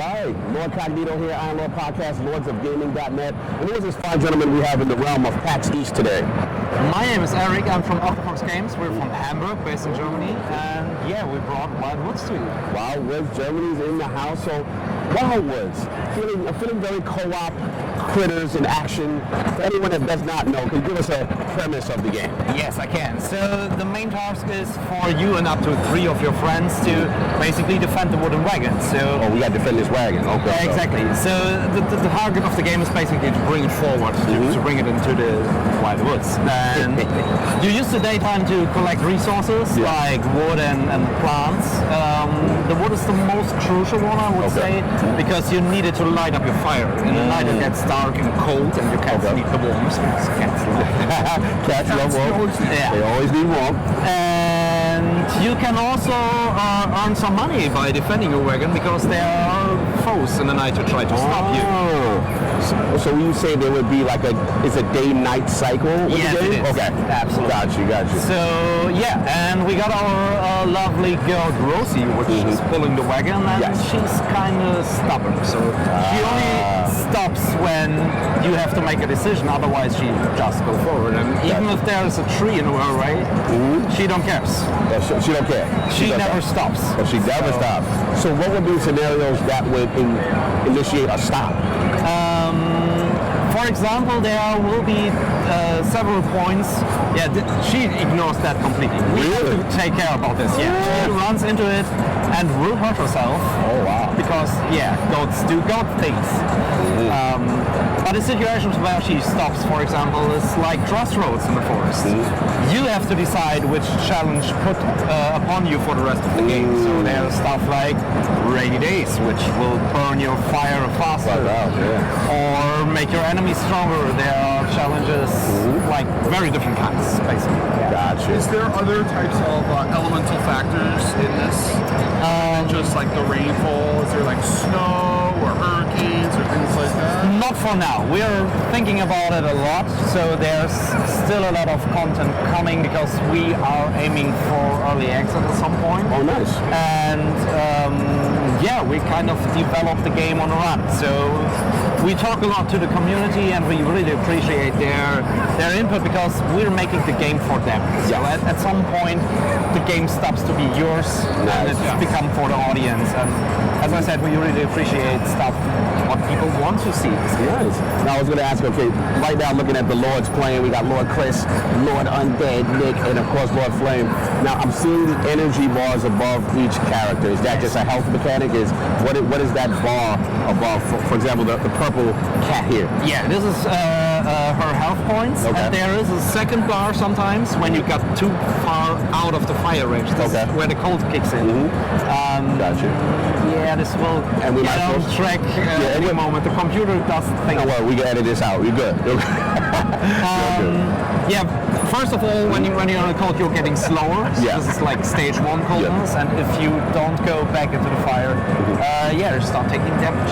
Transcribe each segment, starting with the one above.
right. Lord Cognito here, IronLordPodcast, lordsofgaming.net. And who is this fine gentleman we have in the realm of PAX East today? My name is Eric. I'm from Octofox Games. We're from Hamburg, based in Germany. And yeah, we brought Wild Woods to you. Wild Woods, Germany's in the house. So, Wild Woods, I'm feeling very co-op, critters in action. For anyone that does not know, can you give us a premise of the game? Yes, I can. So the main task is for you and up to 3 of your friends to basically defend the wooden wagon. So we got to defend this wagon. Okay. Exactly. So the target of the game is basically to bring it forward, to bring it into the Wild Woods. And you use the daytime to collect resources like wood and plants. The wood is the most crucial one, I would say, because you need it to light up your fire. In the night it gets dark and cold, and you can't sleep the warmth. Cats love warmth. They always need warmth. And you can also earn some money by defending your wagon, because there are foes in the night to try to stop you. So you say there would be like it's a day-night cycle with yes, the game? It is. Okay. Absolutely. Got you. So yeah, and we got our lovely girl Rosie, which is pulling the wagon, and she's kind of stubborn. So she only stops when you have to make a decision, otherwise she just go forward. And even if there's a tree in her way, she don't care. She don't care. She never stops. Oh, she never stops. So what would be scenarios that would initiate a stop? For example, there will be several points. Yeah, she ignores that completely. We have to take care about this. Yeah, she runs into it and will hurt herself. Oh wow! Because goats do goat things. But the situations where she stops, for example, is like crossroads in the forest. You have to decide which challenge put upon you for the rest of the game. So there's stuff like rainy days, which will burn your fire faster, or make your enemies stronger. There are challenges like very different kinds, basically. Gotcha. Is there other types of elemental factors in this? Just like the rainfall? Is there like snow or hurricanes or things like that? Not for now. We're thinking about it a lot, so there's still a lot of content coming, because we are aiming for early access at some point. Oh, nice. And we kind of developed the game on a run. So we talk a lot to the community, and we really appreciate their input, because we're making the game for them. So at some point, the game stops to be yours, and it's become for the audience. And as I said, we really appreciate stuff what people want to see. Nice. Now I was going to ask, okay, right now looking at the Lords playing, we got Lord Chris, Lord Undead, Nick, and of course Lord Flame. Now I'm seeing the energy bars above each character. Is that just a health mechanic? What is that bar above? For example, the purple cat here. Yeah, this is her health points, and there is a second bar sometimes when you got too far out of the fire range. This is where the cold kicks in. Gotcha. Yeah, this will get on track any moment. The computer does things. No worry, we can edit this out. You're good. First of all, when you're on a cold, you're getting slower. So this is like stage 1 coldness, and if you don't go back into the fire, you start taking damage.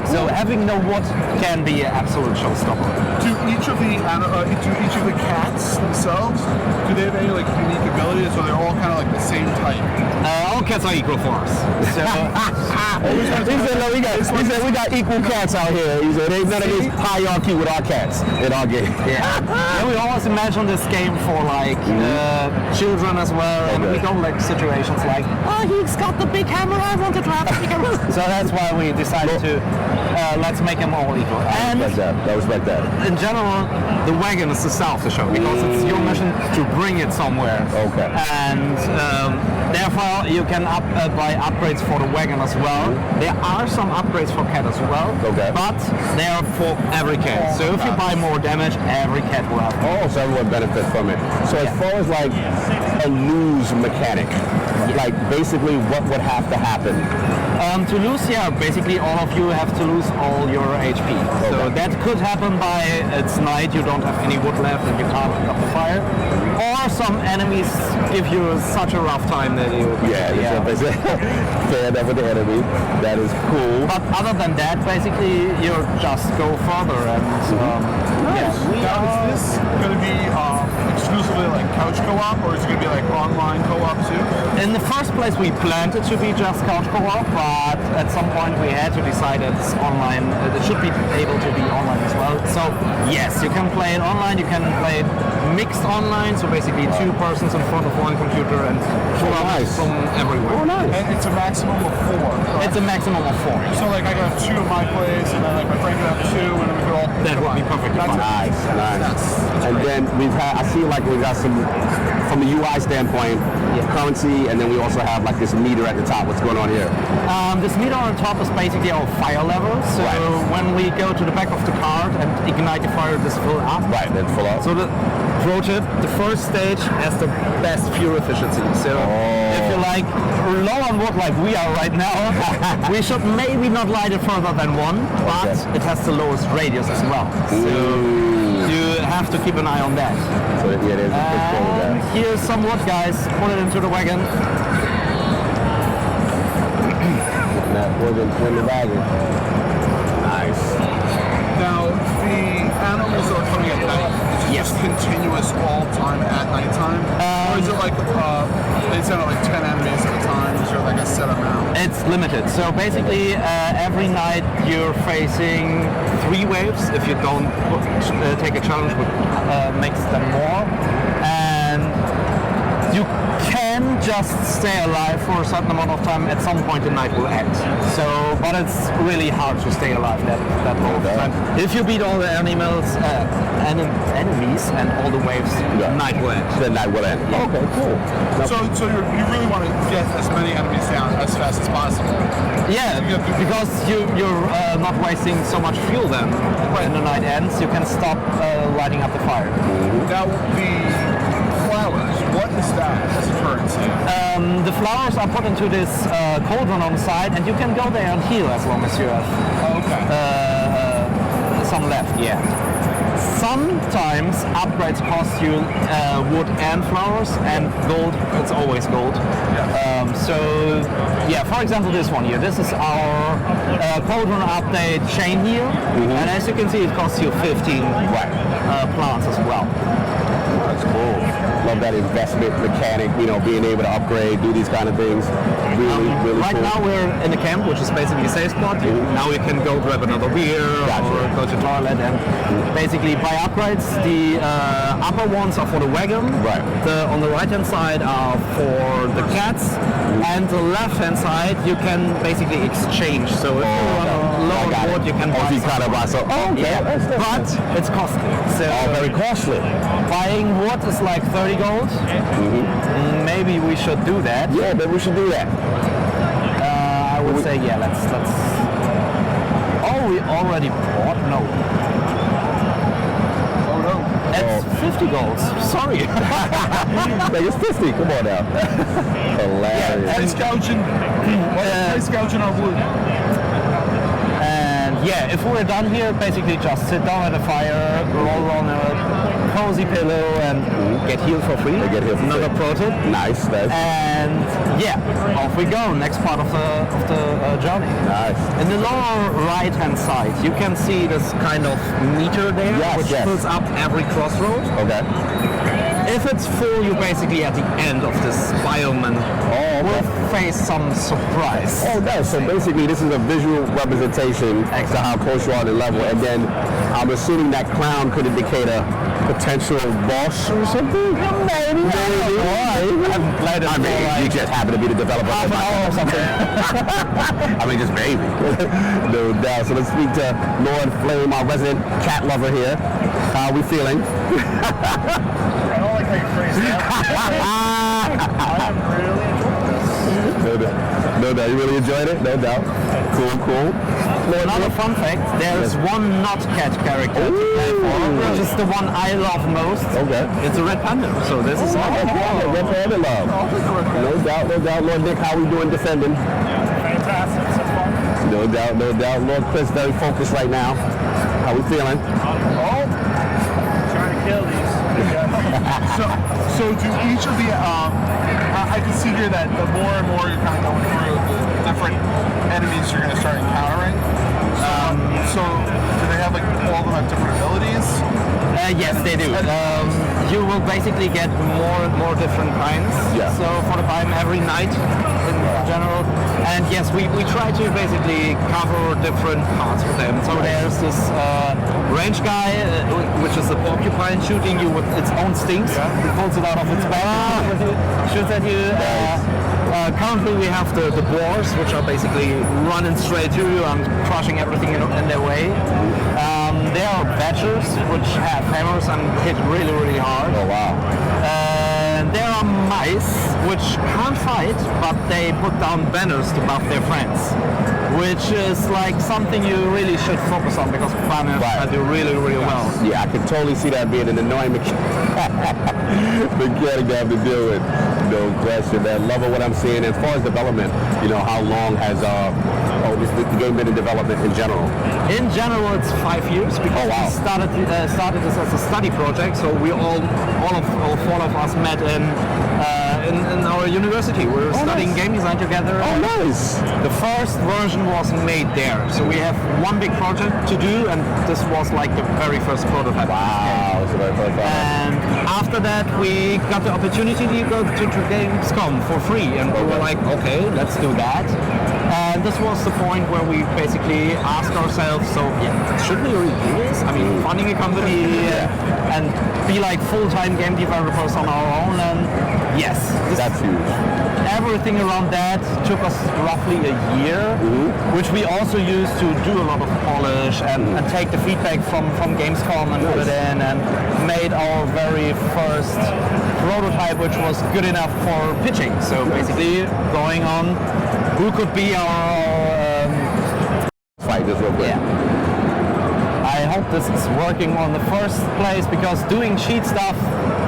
So having no wood can be an absolute showstopper. Do each of the cats themselves, do they have any like unique abilities, or they're all kind of like the same type? All cats are equal for us. So he said we got equal cats out here. He said ain't none of this hierarchy with our cats in our game. We always imagine this game for like children as well, and we don't like situations like, he's got the big hammer, I wanted to have the big hammer. So that's why we decided to let's make them all equal. I respect that. In general, the wagon is to solve the show, because it's your mission to bring it somewhere. Okay. And therefore you can buy upgrades for the wagon as well. There are some upgrades for cat as well, but they are for every cat. So if you buy more damage, every cat will have. So everyone benefit from it. So as far as like a lose mechanic, like basically what would have to happen? To lose, basically all of you have to lose all your HP. So that could happen by it's night, you don't have any wood left and you can't pick up the fire. Or some enemies give you such a rough time that you... Fair enough with the enemy. That is cool. But other than that, basically, you just go further and... Now, is this going to be exclusively like couch co-op, or is it going to be like online co-op too? In the first place, we planned it to be just couch co-op, but at some point we had to decide it's online. It should be able to be online as well. So yes, you can play it online. You can play it mixed online. So basically, two persons in front of one computer and from everywhere. Oh, nice. And it's a maximum of 4. Correct? It's a maximum of 4. So like I got 2 in my place, and then like my friend could have 2, and we could all. That would be perfectly fine. Nice. And then I see like we got some, from the UI standpoint, currency, and then we also have like this meter at the top. What's going on here? This meter on top is basically our fire level. So when we go to the back of the card and ignite the fire, this fill up. Right, that's full up. So the pro tip, the first stage has the best fuel efficiency. So if you like low on wood like we are right now, we should maybe not light it further than 1, but it has the lowest radius as well. So you have to keep an eye on that. So yeah, there's a picture of that. Here's some wood, guys. Put it into the wagon. In the wagon. Nice. Now the animals that are coming at night. Is it just continuous all time at nighttime, or is it like they send out like 10 enemies at a time? Is there like a set amount? It's limited. So basically, every night you're facing 3 waves. If you don't take a challenge, which makes them more, and you can just stay alive for a certain amount of time. At some point, the night will end. So, but it's really hard to stay alive that long time. If you beat all the enemies and all the waves, the night will end. The night will end. Yeah. Okay, cool. So you really want to get as many enemies down as fast as possible. Yeah, because you're not wasting so much fuel then. When the night ends, you can stop lighting up the fire. Now the flowers, what is that as a currency? The flowers are put into this cauldron on the side, and you can go there and heal as long as you have some left. Yeah. Sometimes upgrades cost you wood and flowers, and gold. It's always gold. So yeah, for example, this one here. This is our cauldron update chain here, and as you can see, it costs you 15 plants as well. That's cool. Love that investment mechanic, being able to upgrade, do these kind of things. Really right cool. now we're in the camp, which is basically a safe spot. Now we can go grab another beer or go to the toilet, and basically buy upgrades. The upper ones are for the wagon. Right. On the right hand side are for the cats, and the left hand side you can basically exchange. So if you want a lower wood, you can buy some. But it's costly. So very costly. buying wood is like 30 gold. Maybe we should do that. Yeah, maybe we should do that. I would say let's. Oh, we already bought? No. Oh no. It's 50 golds. Sorry. Like it's 50. Come on now. Hilarious. Price gouging. Price gouging on wood. And yeah, if we're done here, basically just sit down at a fire, roll on a cozy pillow, and get healed for free. Another pro tip. Nice. And yeah, off we go. Next part of the journey. Nice. In the lower right hand side, you can see this kind of meter there, which fills up every crossroad. Okay. If it's full, you're basically at the end of this biome and will face some surprise. Oh, no. So basically, this is a visual representation as to how close you are to the level, and then I'm assuming that clown could indicate a potential boss or something? Maybe. I mean, you just happen to be the developer. Half an hour or something. I mean, just maybe. No doubt. So let's speak to Lord Flame, our resident cat lover here. How are we feeling? I don't like how you phrase that. I am really enjoying this. No doubt. You really enjoyed it? No doubt. Cool. Another fun fact, there's one not cat character to play for, which is the one I love most. Okay. It's a red panda, so this is Red Panda love. No doubt. Lord Nick, how we doing defending? Fantastic. This is fun. No doubt. Lord Chris, very focused right now. How we feeling? Oh, trying to kill these. So do each of the, I can see here that the more and more you're kind of going through the different enemies you're going to start encountering. So do they have all of them have different abilities? Yes, they do. you will basically get more and more different kinds. Yeah. So for the biome every night in general. And yes, we try to basically cover different parts for them. So there's this range guy, which is a porcupine shooting you with its own stings. It pulls it out of its back, shoots at you. Currently we have the boars, which are basically running straight to you and crushing everything in their way. There are badgers, which have hammers and hit really, really hard. Oh wow. And there are mice, which can't fight, but they put down banners to buff their friends, which is like something you really should focus on because banners do really, really well. Yeah, I can totally see that being an annoying mechanic to have to deal with. No question, man. Love what I'm seeing. As far as development, how long has the game been in development in general? In general, it's 5 years because we started this as a study project. So we all four of us met in our university. We were studying game design together. Oh, nice. The first version was made there. So we have one big project to do, and this was like the very first prototype. Wow, it's the very first time. And after that, we got the opportunity to go to Gamescom for free, and we were like, okay, let's do that. And this was the point where we basically asked ourselves, so should we really do this? I mean, funding a company and be like full-time game developers on our own, and yes. That's huge. Everything around that took us roughly a year, which we also used to do a lot of polish and take the feedback from Gamescom and put it in, and made our very first prototype, which was good enough for pitching. So basically going on who could be our fight this real quick. I hope this is working on the first place because doing cheat stuff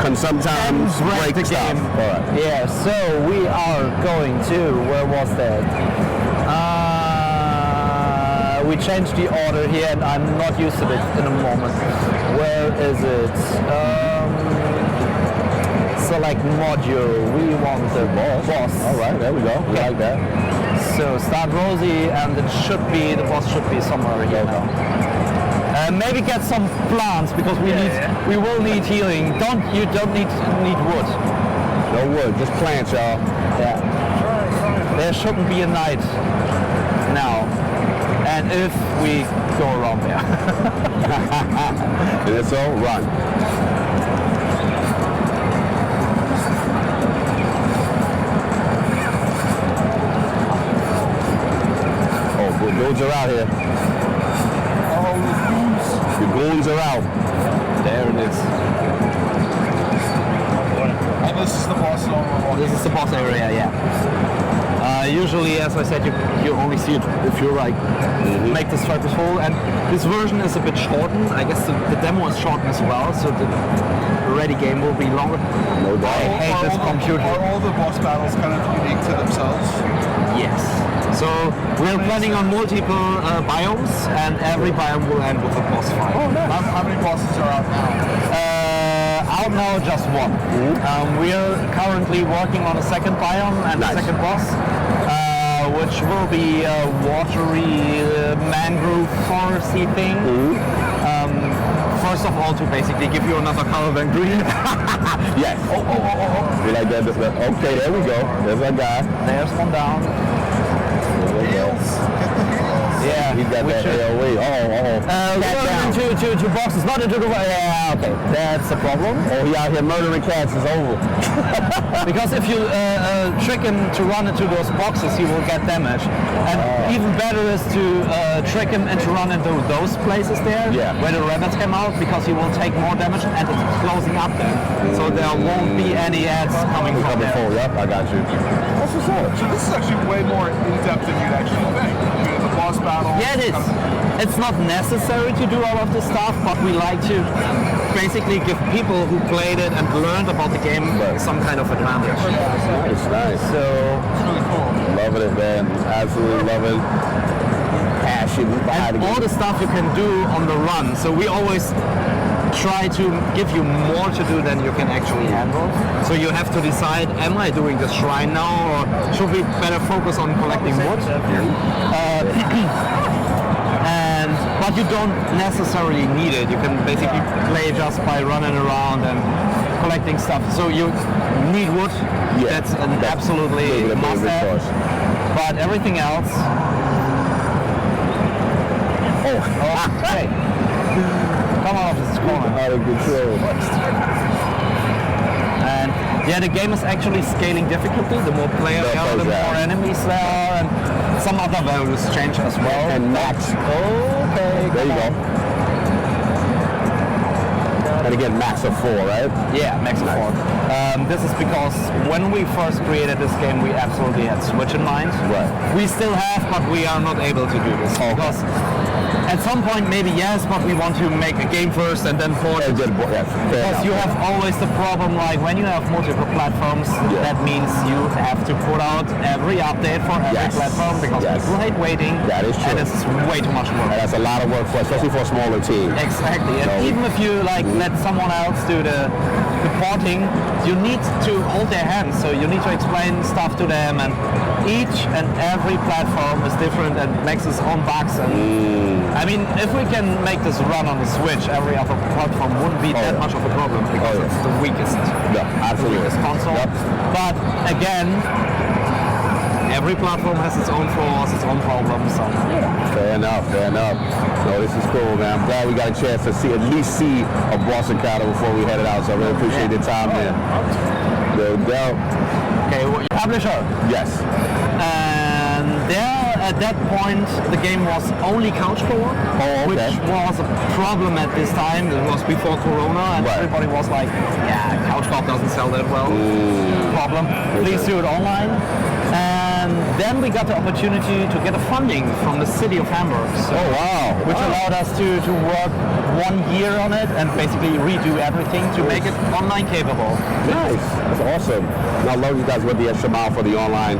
can sometimes break the stuff. game. Right. Yeah, so we are going to, where was that? We changed the order here and I'm not used to it in a moment. Where is it? Select module. We want the boss. All right, there we go. We like that. So start Rosie, and the boss should be somewhere here now. Maybe get some plants because we will need healing. You don't need wood. No wood, just plants, y'all. Yeah. There shouldn't be a night now. And if we go around there. And it's all run. The goons are out here. Oh, the goons are out. There it is. and this is the boss zone we're walking. This is the boss area, yeah. Usually, as I said, you only see it if you make the stripes full. And this version is a bit shortened. I guess the demo is shortened as well, so the ready game will be longer. No doubt. I hate this computer. Are all the boss battles kind of unique to themselves? Yes. So we're planning on multiple biomes, and every biome will end with a boss fight. Oh, nice. How many bosses are out now? Out now, just one. We're currently working on a second biome and a second boss, which will be a watery mangrove foresty thing. First of all, to basically give you another color than green. Yes. Oh. We like that. Okay, there we go. There's our guy. There's one down. Yeah, He's got that AOE. We're into boxes, not into the... Yeah, okay, that's a problem. Oh, he out here murdering cats. It's over. Because if you trick him to run into those boxes, he will get damage. And even better is to trick him and to run into those places there, where the rabbits come out, because he will take more damage and it's closing up there. So there won't be any ads coming from there. Full. Yep, I got you. That's what's up. So this is actually way more in-depth than you'd actually think. The boss battle. Yeah, it is. It's not necessary to do all of this stuff, but we like to basically give people who played it and learned about the game some kind of advantage. Nice. So It's really cool. Loving it, man. Absolutely loving it. Passion behind and all the stuff you can do on the run. So we always try to give you more to do than you can actually handle. So you have to decide, am I doing the shrine now, or should we better focus on collecting wood? But you don't necessarily need it. You can basically play just by running around and collecting stuff. So you need wood. Yeah, that's an absolutely a must-have. But everything else. Hey, come on off this corner. Out of control. And yeah, the game is actually scaling difficulty. The more players there are, the more enemies there are, and some other values change as well. And max. Okay, There you go. And again, max of 4, right? Yeah, max of 4. This is because when we first created this game, we absolutely had Switch in mind. Right. We still have, but we are not able to do this. Okay. Because at some point, maybe yes, but we want to make a game first and then port it. Because you have always the problem, like when you have multiple platforms, that means you have to put out every update for every platform because people hate waiting. That is true. And it's way too much work. And that's a lot of work, especially for a smaller team. Exactly. And even if you like let someone else do the porting, you need to hold their hands. So you need to explain stuff to them, and each and every platform is different and makes its own bugs. And I mean, if we can make this run on the Switch, every other platform wouldn't be that much of a problem because it's the weakest. Yeah, absolutely. The weakest console. Yep. But again, every platform has its own flaws, its own problems. So. Fair enough. No, this is cool, man. I'm glad we got a chance to at least see a boss encounter before we headed out. So I really appreciate the time, man. No doubt. Okay, publisher. Yes. And there, at that point, the game was only couch co-op, which was a problem at this time. It was before Corona, and everybody was like, yeah, couch co-op doesn't sell that well. Problem. Please do it online. And then we got the opportunity to get a funding from the city of Hamburg. So, which allowed us to work 1 year on it and basically redo everything to make it online capable. Nice. That's awesome. And I love you guys went the extra mile for the online,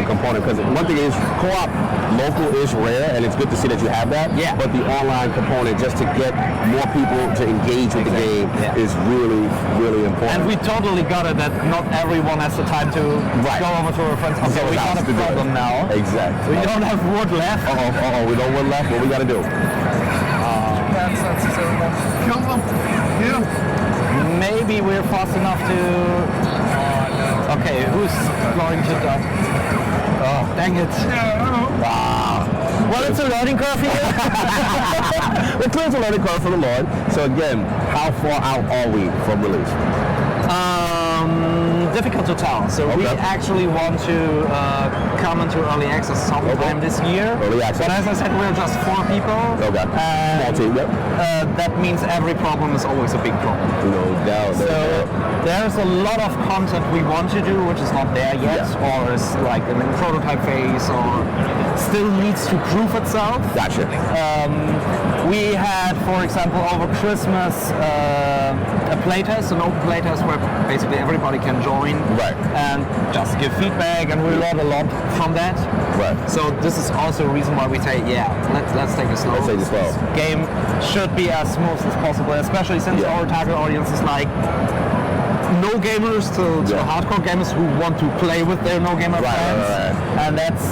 component, because one thing is co-op local is rare, and it's good to see that you have that. Yeah. But the online component, just to get more people to engage with the game, is really, really important. And we totally got it that not everyone has the time to go over to a friend's house. So we got a problem now. Exactly. We don't have wood left. We don't have wood left. What we got to do? Kill them. Yeah. Maybe we're fast enough to... Okay, who's going to the... Oh, dang it. Wow. Well, it's a learning curve here. It's a learning curve for the Lord. So again, how far out are we from release? Difficult to tell. So we actually want to come into early access sometime this year. Early access. But as I said, we're just 4 people. Okay. Small team, that means every problem is always a big problem. No doubt. So there's a lot of content we want to do which is not there yet, or is like in the prototype phase, or still needs to prove itself. Gotcha. We had, for example, over Christmas a playtest, an open playtest where basically everybody can join and just give feedback, and we learned a lot from that. Right. So this is also a reason why we say, let's take it slow. Let's take it slow. This game should be as smooth as possible, especially since our target audience is like no gamers to hardcore gamers who want to play with their no gamer friends, and that's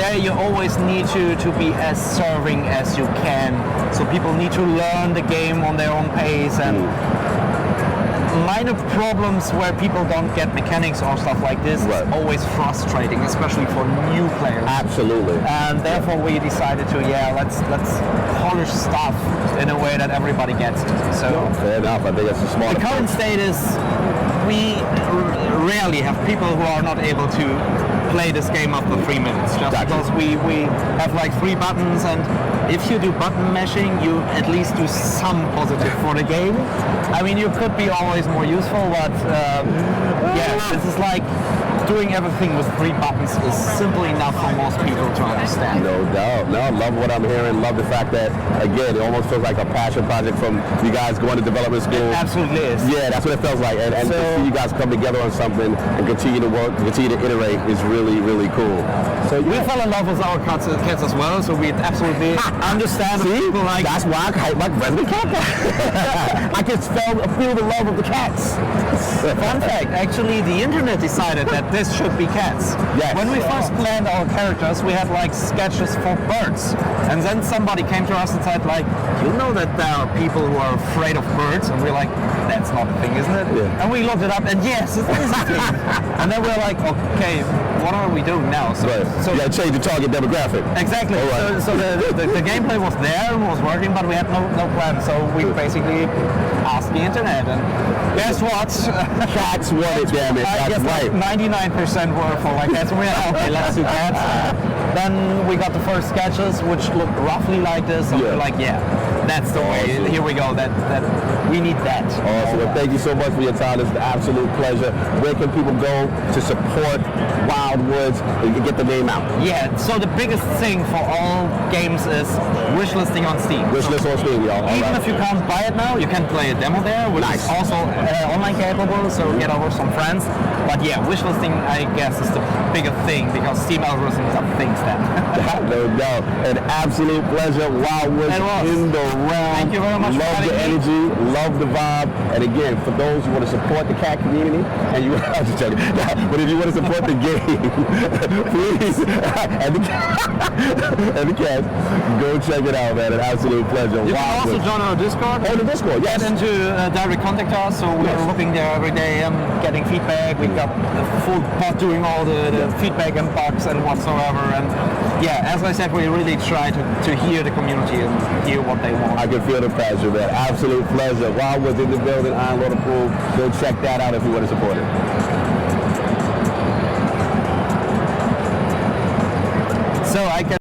there. You always need to be as serving as you can, so people need to learn the game on their own pace, and minor problems where people don't get mechanics or stuff like this is always frustrating, especially for new players. Absolutely. And therefore we decided to let's polish stuff in a way that everybody gets it. So fair enough. I think that's a smart. The current state is we rarely have people who are not able to play this game after 3 minutes, just because we have like 3 buttons, and if you do button mashing, you at least do some positive for the game. I mean, you could be always more useful, but this is like doing everything with 3 buttons is simply enough for most people to understand. No doubt. No, love what I'm hearing. Love the fact that, again, it almost feels like a passion project from you guys going to development school. It absolutely is. Yeah, that's what it feels like. And to see you guys come together on something and continue to work, continue to iterate is really, really cool. So we fell in love with our cats as well, so we absolutely understand people like... That's why I like Resident Cat Guy. I can feel the love of the cats. Fun fact, actually the internet decided that this should be cats. Yes. When we first planned our characters, we had like sketches for birds. And then somebody came to us and said like, you know that there are people who are afraid of birds? And we're like, that's not a thing, isn't it? Yeah. And we looked it up and yes, it is a thing. And then we're like, okay, what are we doing now? So, So you got to change the target demographic. exactly. All right. So the gameplay was there and was working, but we had no plan. So we basically asked the internet, and guess what? Cats want it, damn it. I That's guess right. like 99% were for like cats. And we're like, okay, let's do cats. Then we got the first sketches, which looked roughly like this. And Yeah. we're like, yeah, that's the way. Awesome. Here we go. That we need that. Awesome. Well, thank you so much for your time. It's an absolute pleasure. Where can people go to support Wildwoods and get the name out? Yeah. So the biggest thing for all games is wishlisting on Steam. Wishlist on Steam, y'all. All Even right. if you can't buy it now, you can play a demo there, which Nice. is also online capable, so get over some friends. But yeah, wishlisting, I guess, is the bigger thing, because Steam algorithms are things then. No doubt. An absolute pleasure. Wildwoods It was. in the realm. Thank you very much for Love the having me. energy. Love the vibe. And again, for those who want to support the cat community, and you, I'm just joking. But if you want to support the game, please, and the cats, go check it out, man. An absolute pleasure. You can also Wildwoods. join our Discord. Oh, the Discord, yes. Get into direct contact us, so we're Yes. looking there every day and getting feedback. We've got the full bot doing all the feedback and bugs and whatsoever. And yeah, as I said, we really try to hear the community and hear what they want. I can feel the passion, man. Absolute pleasure. Wildwoods in the building, IronLord approved. Go check that out if you want to support it. So I can